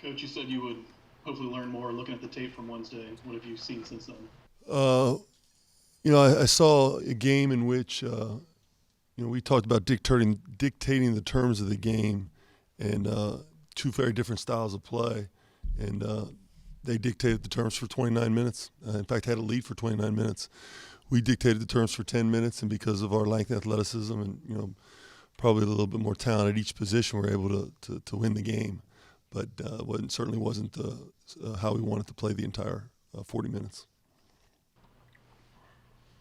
Coach, you said you would hopefully learn more looking at the tape from Wednesday. What have you seen since then? Uh, I saw a game in which we talked about dictating the terms of the game, and two very different styles of play, and they dictated the terms for 29 minutes. In fact, had a lead for 29 minutes. We dictated the terms for 10 minutes, and because of our length and athleticism, and probably a little bit more talent at each position, we're able to win the game. But certainly wasn't how we wanted to play the entire 40 minutes.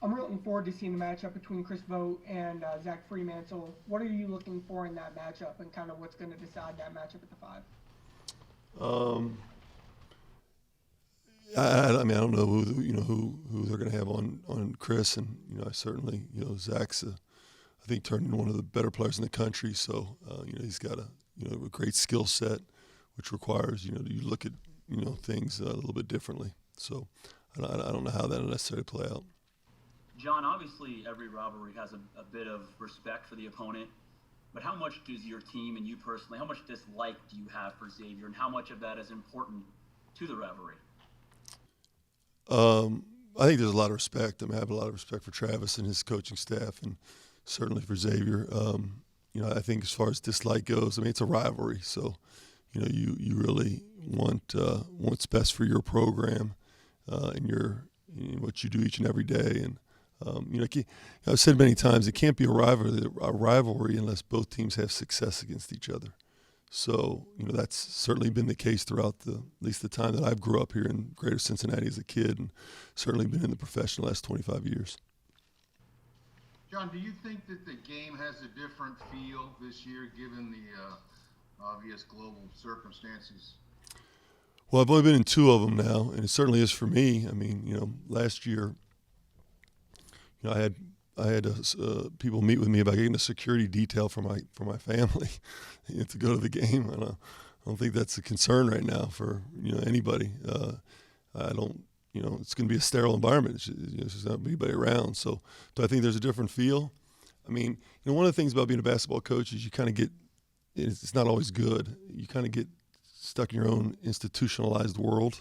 I'm really looking forward to seeing the matchup between Chris Vogt and Zach Freemantle. What are you looking for in that matchup, and kind of what's going to decide that matchup at the 5? I mean, I don't know who they're going to have on Chris, and I certainly Zach's I think turned into one of the better players in the country. So he's got a great skill set, which requires you look at things a little bit differently. So I don't know how that'll necessarily play out. John, obviously every rivalry has a bit of respect for the opponent, but how much does your team and you personally, how much dislike do you have for Xavier, and how much of that is important to the rivalry? I think there's a lot of respect. I mean, I have a lot of respect for Travis and his coaching staff, and certainly for Xavier. I think as far as dislike goes, I mean, it's a rivalry, so you really want what's best for your program and what you do each and every day. And I've said many times, it can't be a rivalry unless both teams have success against each other. So that's certainly been the case throughout at least the time that I've grew up here in Greater Cincinnati as a kid, and certainly been in the profession the last 25 years. John, do you think that the game has a different feel this year, given the obvious global circumstances? Well, I've only been in 2 of them now, and it certainly is for me. I mean, last year, I had people meet with me about getting a security detail for my family to go to the game. And I don't think that's a concern right now for anybody. I don't. It's going to be a sterile environment. There's just not anybody around. So, do I think there's a different feel? I mean, one of the things about being a basketball coach is you kind of get. It's not always good. You kind of get stuck in your own institutionalized world,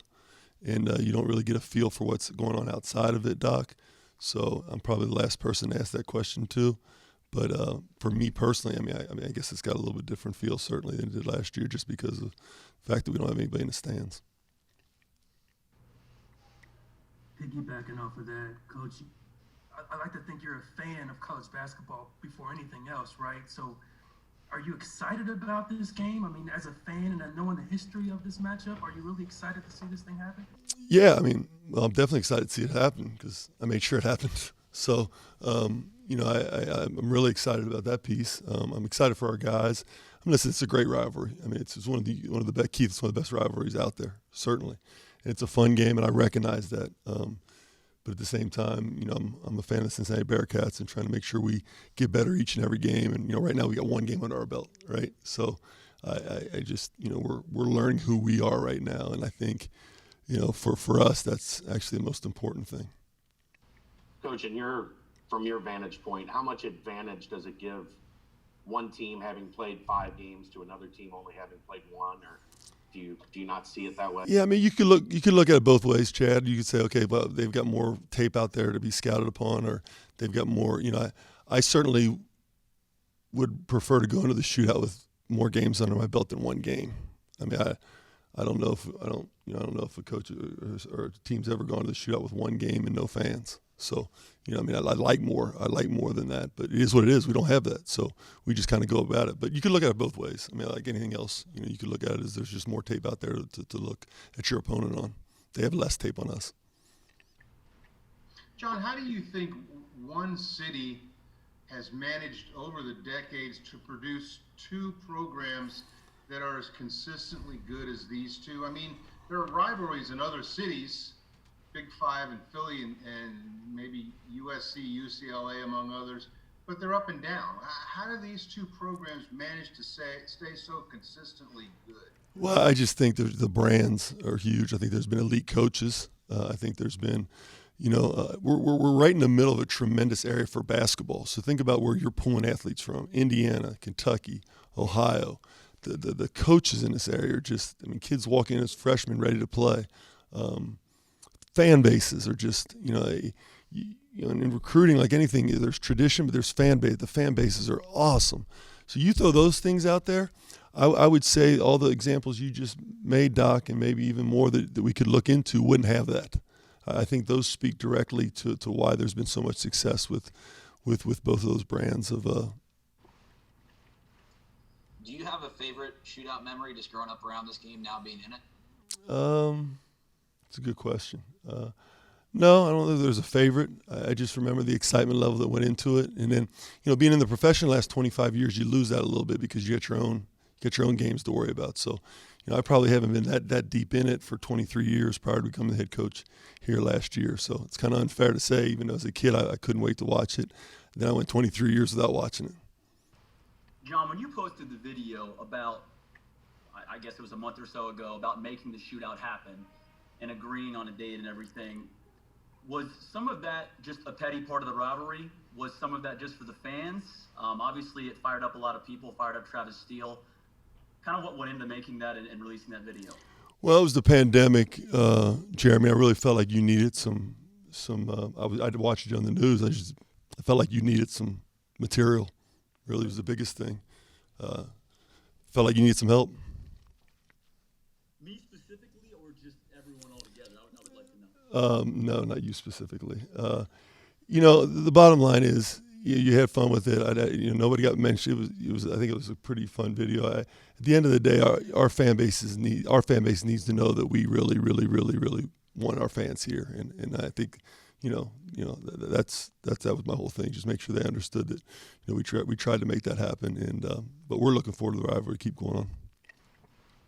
and you don't really get a feel for what's going on outside of it, Doc. So I'm probably the last person to ask that question too. But for me personally, I mean, I guess it's got a little bit different feel certainly than it did last year, just because of the fact that we don't have anybody in the stands. Piggybacking off of that, Coach, I like to think you're a fan of college basketball before anything else, right? So are you excited about this game? I mean, as a fan and knowing the history of this matchup, are you really excited to see this thing happen? Yeah, I mean, well, I'm definitely excited to see it happen because I made sure it happened. So, I'm really excited about that piece. I'm excited for our guys. I mean, listen, it's a great rivalry. I mean, it's one of the best. Keith, it's one of the best rivalries out there, certainly. And it's a fun game, and I recognize that. But at the same time, I'm a fan of the Cincinnati Bearcats and trying to make sure we get better each and every game. And right now we got one game under our belt, right? So, I just we're learning who we are right now, and I think. For us, that's actually the most important thing. Coach, from your vantage point, how much advantage does it give one team having played 5 games to another team only having played 1, or do you not see it that way? Yeah, I mean, you could look at it both ways, Chad. You could say, okay, well, they've got more tape out there to be scouted upon, or they've got more. I certainly would prefer to go into the shootout with more games under my belt than 1 game. I mean, I don't know if a coach or a team's ever gone to the shootout with 1 game and no fans. So, I mean, I like more than that, but it is what it is. We don't have that, so we just kind of go about it. But you could look at it both ways. I mean, like anything else, you could look at it as there's just more tape out there to look at your opponent on. They have less tape on us. John, how do you think one city has managed over the decades to produce 2 programs that are as consistently good as these 2? I mean, there are rivalries in other cities, Big 5 and Philly and maybe USC, UCLA, among others, but they're up and down. How do these 2 programs manage to stay so consistently good? Well, I just think the brands are huge. I think there's been elite coaches. I think there's been, we're right in the middle of a tremendous area for basketball. So think about where you're pulling athletes from: Indiana, Kentucky, Ohio. the coaches in this area are just, I mean, kids walking in as freshmen ready to play. Fan bases are just, in recruiting, like anything, there's tradition, but there's fan base. The fan bases are awesome. So you throw those things out there, I would say all the examples you just made, Doc, and maybe even more that we could look into wouldn't have that. I think those speak directly to why there's been so much success with both of those brands of. Do you have a favorite shootout memory just growing up around this game, now being in it? It's a good question. No, I don't know if there's a favorite. I just remember the excitement level that went into it. And then, being in the profession the last 25 years, you lose that a little bit because you get your own games to worry about. So, I probably haven't been that deep in it for 23 years prior to becoming the head coach here last year. So it's kind of unfair to say, even though as a kid, I couldn't wait to watch it. Then I went 23 years without watching it. John, when you posted the video about, I guess it was a month or so ago, about making the shootout happen and agreeing on a date and everything, was some of that just a petty part of the rivalry? Was some of that just for the fans? Obviously, it fired up a lot of people, fired up Travis Steele. Kind of what went into making that and releasing that video? Well, it was the pandemic, Jeremy. I really felt like you needed some. I'd watched it on the news. I felt like you needed some material. Really was the biggest thing. Felt like you needed some help. Me specifically, or just everyone altogether? I would like to No, know. not you specifically. The bottom line is you had fun with it. Nobody got mentioned. It was. I think it was a pretty fun video. At the end of the day, our fan base needs to know that we really, really, really, really want our fans here, and I think. That was my whole thing. Just make sure they understood that, we tried to make that happen, and but we're looking forward to the rivalry to keep going on.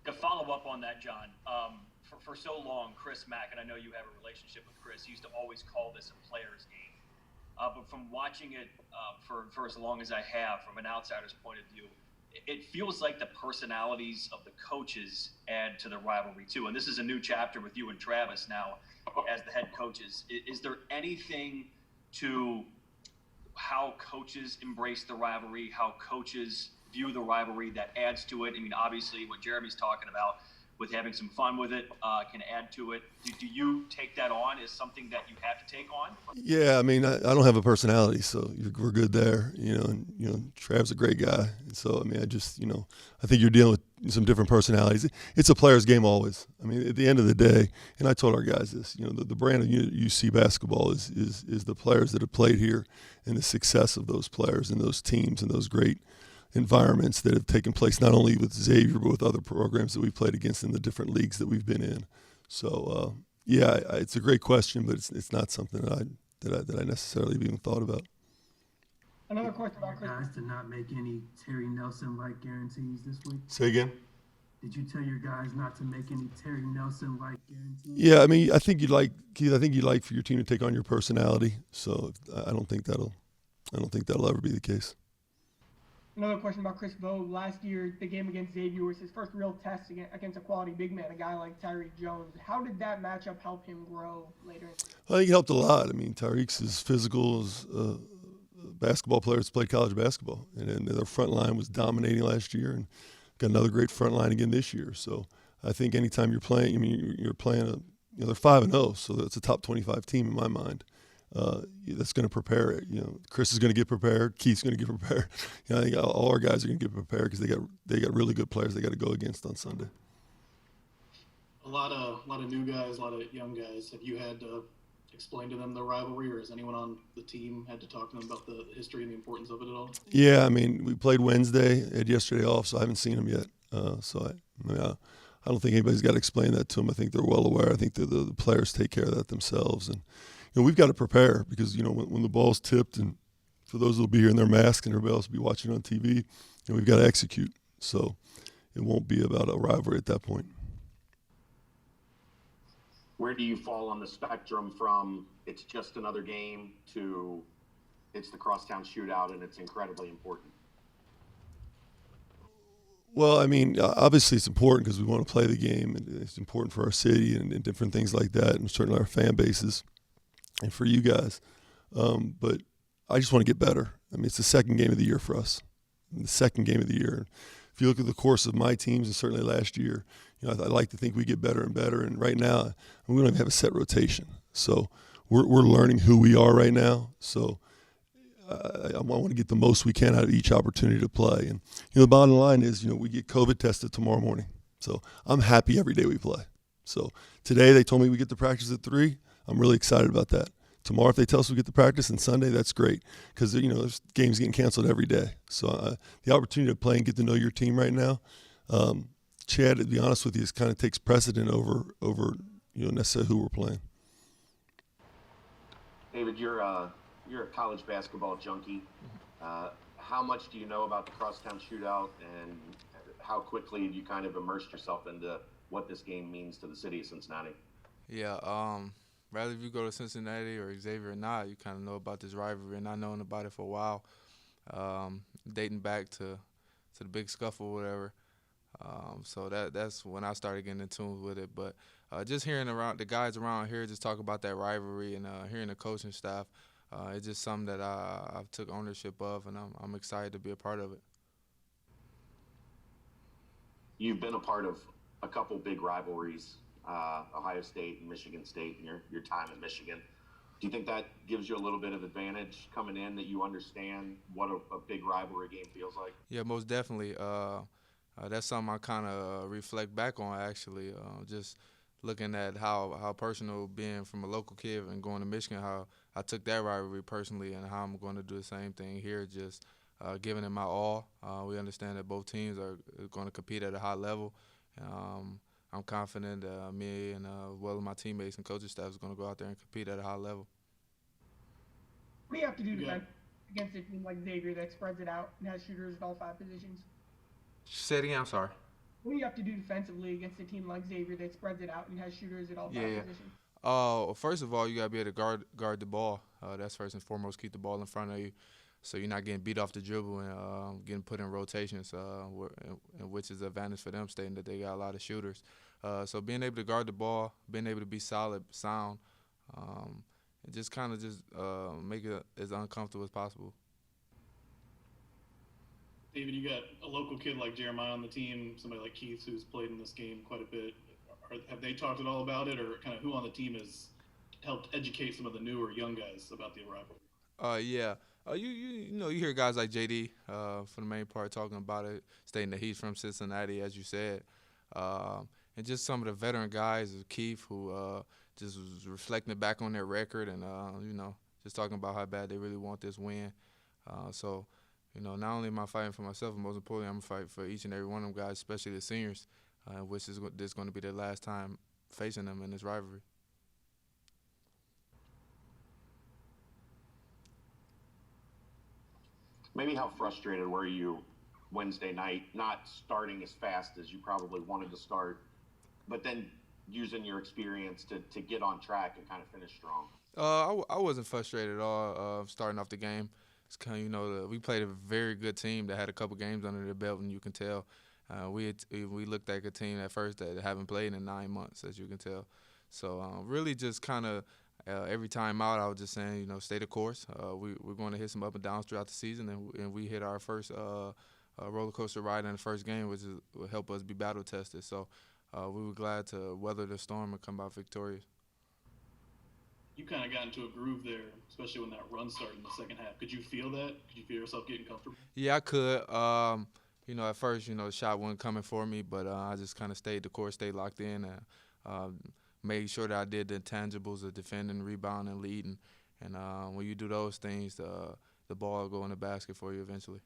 To follow up on that, John, for so long, Chris Mack, and I know you have a relationship with Chris, he used to always call this a player's game. But from watching it for as long as I have, from an outsider's point of view, it feels like the personalities of the coaches add to the rivalry too. And this is a new chapter with you and Travis now as the head coaches. Is there anything to how coaches embrace the rivalry, how coaches view the rivalry that adds to it? I mean, obviously what Jeremy's talking about with having some fun with it can add to it. Do you take that on as something that you have to take on? Yeah, I mean, I don't have a personality, so we're good there. Trav's a great guy. And so, I mean, I think you're dealing with some different personalities. It's a player's game always. I mean, at the end of the day, and I told our guys this, the brand of UC basketball is the players that have played here and the success of those players and those teams and those great environments that have taken place not only with Xavier but with other programs that we've played against in the different leagues that we've been in. So it's a great question, but it's not something that I necessarily have even thought about. Another question about Chris. Guys to not make any Terry Nelson-like guarantees this week. Say again. Did you tell your guys not to make any Terry Nelson-like guarantees? Yeah, I mean, I think you'd like for your team to take on your personality. So I don't think that'll ever be the case. Another question about Chris Vogt. Last year, the game against Xavier was his first real test against a quality big man, a guy like Tyreek Jones. How did that matchup help him grow later? I think it helped a lot. I mean, Tyreek's as physical as a basketball player that's played college basketball. And their front line was dominating last year and got another great front line again this year. So I think anytime you're playing, I mean, you're playing they're 5-0, so it's a top 25 team in my mind. That's going to prepare it. Chris is going to get prepared. Keith's going to get prepared. I think all our guys are going to get prepared because they got really good players they got to go against on Sunday. A lot of new guys, a lot of young guys. Have you had to explain to them the rivalry, or has anyone on the team had to talk to them about the history and the importance of it at all? Yeah, I mean, we played Wednesday, had yesterday off, so I haven't seen them yet. I don't think anybody's got to explain that to them. I think they're well aware. I think the players take care of that themselves. And we've got to prepare because, when the ball's tipped, and for those who will be here in their mask and everybody else will be watching on TV, we've got to execute. So it won't be about a rivalry at that point. Where do you fall on the spectrum from it's just another game to it's the Crosstown Shootout and it's incredibly important? Well, I mean, obviously it's important because we want to play the game, and it's important for our city and different things like that, and certainly our fan bases and for you guys. But I just want to get better. I mean, it's the second game of the year for us. The second game of the year. if you look at the course of my teams and certainly last year, I like to think we get better and better. And right now, we don't even have a set rotation. So we're learning who we are right now. So I want to get the most we can out of each opportunity to play. And, the bottom line is, we get COVID tested tomorrow morning. So I'm happy every day we play. So today they told me we get to practice at 3. I'm really excited about that. Tomorrow, if they tell us we get to practice, and Sunday, that's great because, there's games getting canceled every day. So the opportunity to play and get to know your team right now, Chad, to be honest with you, is kind of takes precedent over necessarily who we're playing. David, you're a college basketball junkie. How much do you know about the Crosstown Shootout, and how quickly have you kind of immersed yourself into what this game means to the city of Cincinnati? Yeah, rather if you go to Cincinnati or Xavier or not, you kind of know about this rivalry, and I've known about it for a while, dating back to the big scuffle or whatever. So that's when I started getting in tune with it. But just hearing around the guys around here just talk about that rivalry and hearing the coaching staff, it's just something that I've took ownership of, and I'm excited to be a part of it. You've been a part of a couple big rivalries, Ohio State and Michigan State, and your time at Michigan. Do you think that gives you a little bit of advantage coming in, that you understand what a big rivalry game feels like? Yeah, most definitely. That's something I kind of reflect back on, actually, just looking at how personal being from a local kid and going to Michigan, how I took that rivalry personally, and how I'm going to do the same thing here, just giving it my all. We understand that both teams are going to compete at a high level. I'm confident me and well my teammates and coaching staff is going to go out there and compete at a high level. What do you have to do against a team like Xavier that spreads it out and has shooters at all 5 positions? Say it again, I'm sorry. What do you have to do defensively against a team like Xavier that spreads it out and has shooters at all 5 positions? First of all, you got to be able to guard the ball. That's first and foremost. Keep the ball in front of you, so you're not getting beat off the dribble and getting put in rotations, which is an advantage for them, stating that they got a lot of shooters. So being able to guard the ball, being able to be solid, sound, and just kind of make it as uncomfortable as possible. David, you got a local kid like Jeremiah on the team, somebody like Keith who's played in this game quite a bit. Have they talked at all about it, or kind of who on the team has helped educate some of the newer young guys about the rivalry? Yeah. You hear guys like JD for the main part talking about it, stating that he's from Cincinnati, as you said, and just some of the veteran guys, Keith, who just was reflecting back on their record and just talking about how bad they really want this win. So not only am I fighting for myself, but most importantly, I'm fighting for each and every one of them guys, especially the seniors, which is this going to be their last time facing them in this rivalry. Maybe how frustrated were you Wednesday night, not starting as fast as you probably wanted to start, but then using your experience to get on track and kind of finish strong? I wasn't frustrated at all starting off the game. It's kind of, we played a very good team that had a couple games under their belt, and you can tell. We looked like a team at first that haven't played in 9 months, as you can tell. So really just kind of every time out, I was just saying, stay the course. We're going to hit some up and downs throughout the season, and we hit our first roller coaster ride in the first game, which will help us be battle tested. So we were glad to weather the storm and come out victorious. You kind of got into a groove there, especially when that run started in the second half. Could you feel that? Could you feel yourself getting comfortable? Yeah, I could. At first, the shot wasn't coming for me, but I just kind of stayed the course, stayed locked in, and made sure that I did the intangibles of defending, rebounding, leading. And when you do those things, the ball will go in the basket for you eventually.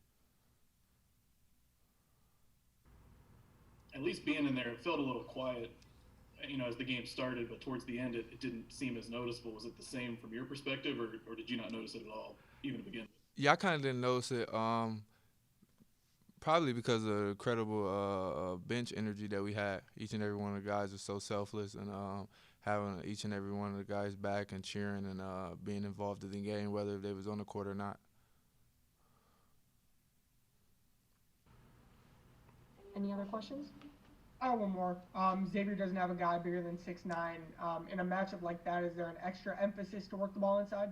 At least being in there, it felt a little quiet, as the game started, but towards the end, it didn't seem as noticeable. Was it the same from your perspective, or did you not notice it at all, even to begin with? Yeah, I kind of didn't notice it. Probably because of the incredible bench energy that we had. Each and every one of the guys was so selfless, and having each and every one of the guys back and cheering and being involved in the game, whether they was on the court or not. Any other questions? I have one more. Xavier doesn't have a guy bigger than 6'9". In a matchup like that, is there an extra emphasis to work the ball inside?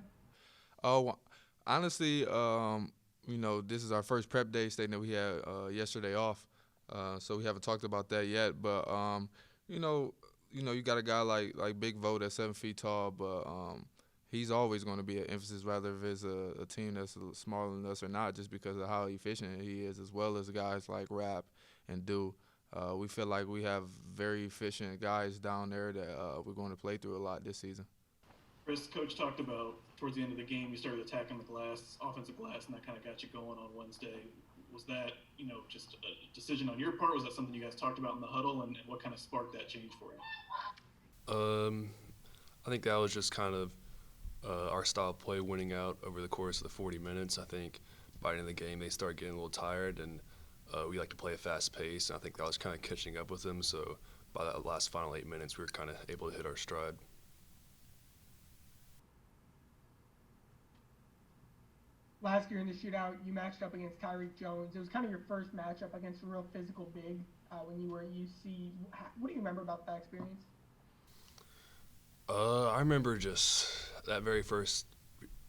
Oh, honestly, this is our first prep day, stating that we had yesterday off. So we haven't talked about that yet. But you know, you got a guy like Big Vogt that's 7 feet tall, but he's always going to be an emphasis, whether if it's a team that's smaller than us or not, just because of how efficient he is, as well as guys like Rap and Do. We feel like we have very efficient guys down there that we're going to play through a lot this season. Chris, Coach talked about towards the end of the game, you started attacking the offensive glass, and that kind of got you going on Wednesday. Was that, just a decision on your part? Was that something you guys talked about in the huddle, and what kind of sparked that change for you? I think that was just kind of our style of play winning out over the course of the 40 minutes. I think by the end of the game, they started getting a little tired, and we like to play a fast pace, and I think that was kind of catching up with them. So by that last final 8 minutes, we were kind of able to hit our stride. Last year in the shootout, you matched up against Tyreek Jones. It was kind of your first matchup against a real physical big when you were at UC. What do you remember about that experience? I remember just that very first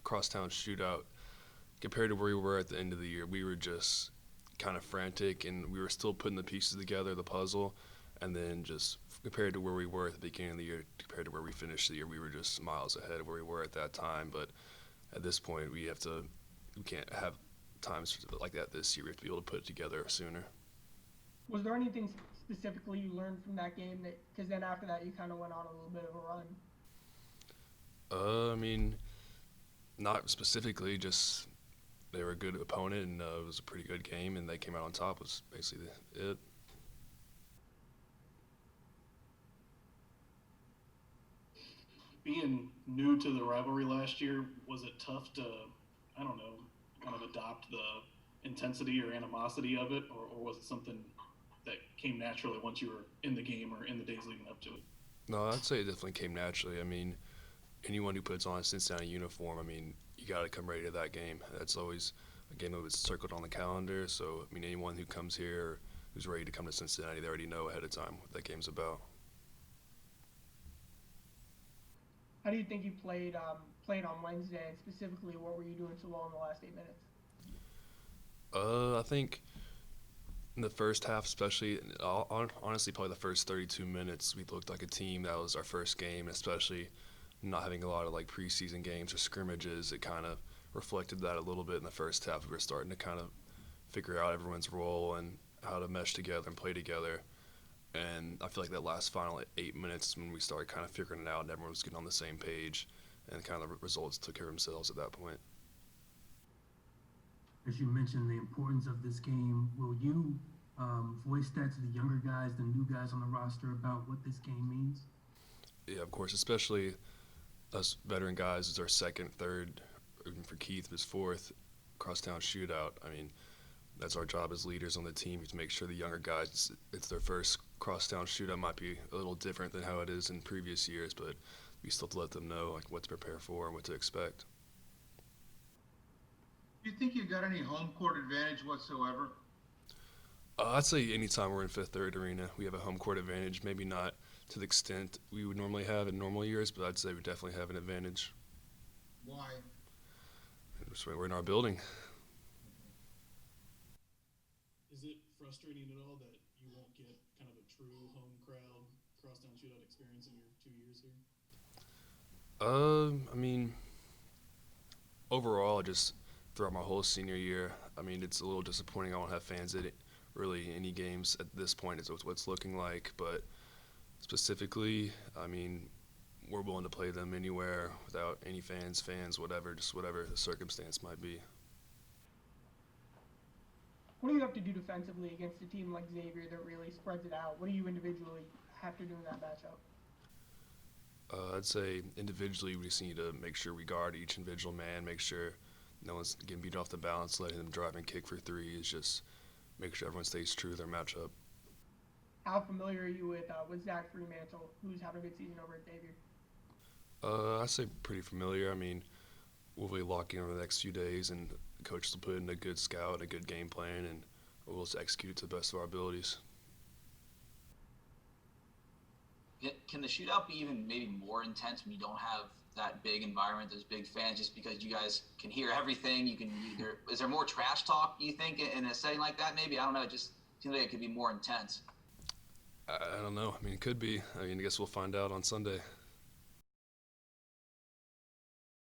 crosstown shootout. Compared to where we were at the end of the year, we were just kind of frantic, and we were still putting the pieces together, the puzzle. And then just compared to where we were at the beginning of the year, compared to where we finished the year, we were just miles ahead of where we were at that time. But at this point, we can't have times like that this year. We have to be able to put it together sooner. Was there anything specifically you learned from that game? Because then after that, you kind of went on a little bit of a run. I mean, not specifically, just they were a good opponent, and it was a pretty good game, and they came out on top was basically it. Being new to the rivalry last year, was it tough to, kind of adopt the intensity or animosity of it, or was it something that came naturally once you were in the game or in the days leading up to it? No, I'd say it definitely came naturally. I mean, anyone who puts on a Cincinnati uniform, you got to come ready to that game. That's always a game that was circled on the calendar. So, anyone who comes here who's ready to come to Cincinnati, they already know ahead of time what that game's about. How do you think you played on Wednesday, and specifically, what were you doing so well in the last 8 minutes? I think in the first half, especially, honestly, probably the first 32 minutes, we looked like a team. That was our first game, especially not having a lot of preseason games or scrimmages. It kind of reflected that a little bit in the first half. We were starting to kind of figure out everyone's role and how to mesh together and play together. And I feel like that last final 8 minutes when we started kind of figuring it out and everyone was getting on the same page, and kind of the results took care of themselves at that point. As you mentioned, the importance of this game, will you voice that to the younger guys, the new guys on the roster, about what this game means? Yeah, of course, especially us veteran guys. It's our second, third, even for Keith, his fourth crosstown shootout. That's our job as leaders on the team, to make sure the younger guys, it's their first crosstown shootout. Might be a little different than how it is in previous years, but we still have to let them know what to prepare for and what to expect. Do you think you got any home court advantage whatsoever? I'd say anytime we're in Fifth Third Arena, we have a home court advantage. Maybe not to the extent we would normally have in normal years, but I'd say we definitely have an advantage. Why? We're in our building. Is it frustrating at all that you won't get kind of a true home crowd crosstown shootout experience in your 2 years here? Overall, just throughout my whole senior year, it's a little disappointing I won't have fans at really any games at this point. It's what it's looking like, but specifically, we're willing to play them anywhere without any fans, whatever the circumstance might be. What do you have to do defensively against a team like Xavier that really spreads it out? What do you individually have to do in that matchup? I'd say individually we just need to make sure we guard each individual man, make sure no one's getting beat off the balance, letting them drive and kick for threes, just make sure everyone stays true to their matchup. How familiar are you with Zach Fremantle, who's having a good season over at Xavier? I'd say pretty familiar. We'll be locking over the next few days, and the coaches will put in a good scout, a good game plan, and we'll just execute it to the best of our abilities. Can the shootout be even maybe more intense when you don't have that big environment, those big fans, just because you guys can hear everything? Is there more trash talk, you think, in a setting like that maybe? I don't know, just Seems like it could be more intense. I don't know. I mean, it could be. I mean, I guess we'll find out on Sunday.